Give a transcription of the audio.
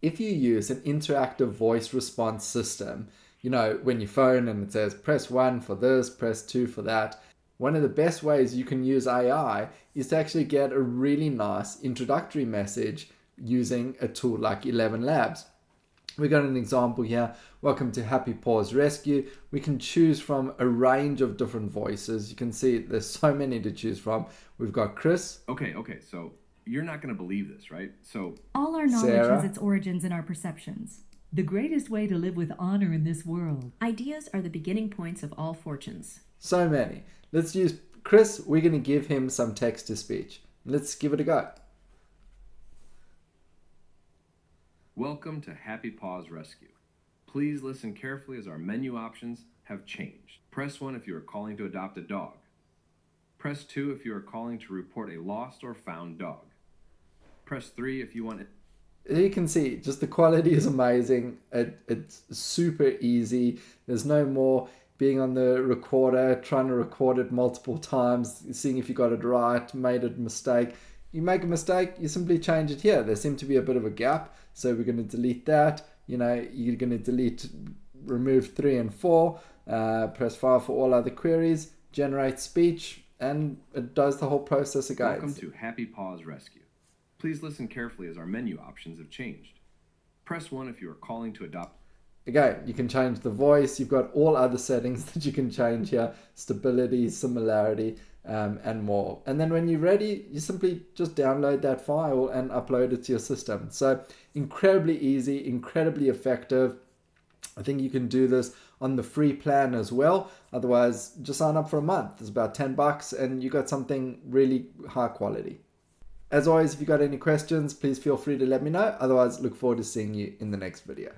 if you use an interactive voice response system, you know, when you phone and it says press 1 for this, press 2 for that, one of the best ways you can use AI is to actually get a really nice introductory message using a tool like 11 Labs. We got an example here. Welcome to Happy Paws Rescue. We can choose from a range of different voices. You can see there's so many to choose from. We've got Chris. Okay, so you're not going to believe this, right? So all our knowledge Sarah. has its origins in our perceptions. The greatest way to live with honor in this world. Ideas are the beginning points of all fortunes. So many. Let's use Chris. We're going to give him some text to speech. Let's give it a go. welcome to Happy Paws Rescue. Please listen carefully as our menu options have changed. Press 1 if you are calling to adopt a dog. Press 2 if you are calling to report a lost or found dog. Press 3 if you want it. You can see just the quality is amazing. It's super easy. There's no more being on the recorder, trying to record it multiple times, seeing if you got it right, made a mistake. You make a mistake, you simply change it here. There seemed to be a bit of a gap, so we're going to delete that. You know, you're going to remove 3 and 4, press 5 for all other queries, generate speech, and it does the whole process again. Welcome to Happy Paws Rescue. Please listen carefully as our menu options have changed. Press 1 if you are calling to adopt. Again, you can change the voice. You've got all other settings that you can change here. Stability, similarity, and more. And then when you're ready, you simply just download that file and upload it to your system. So incredibly easy, incredibly effective. I think you can do this on the free plan as well. Otherwise, just sign up for a month. It's about $10 and you got something really high quality. As always, if you got any questions, please feel free to let me know. Otherwise, look forward to seeing you in the next video.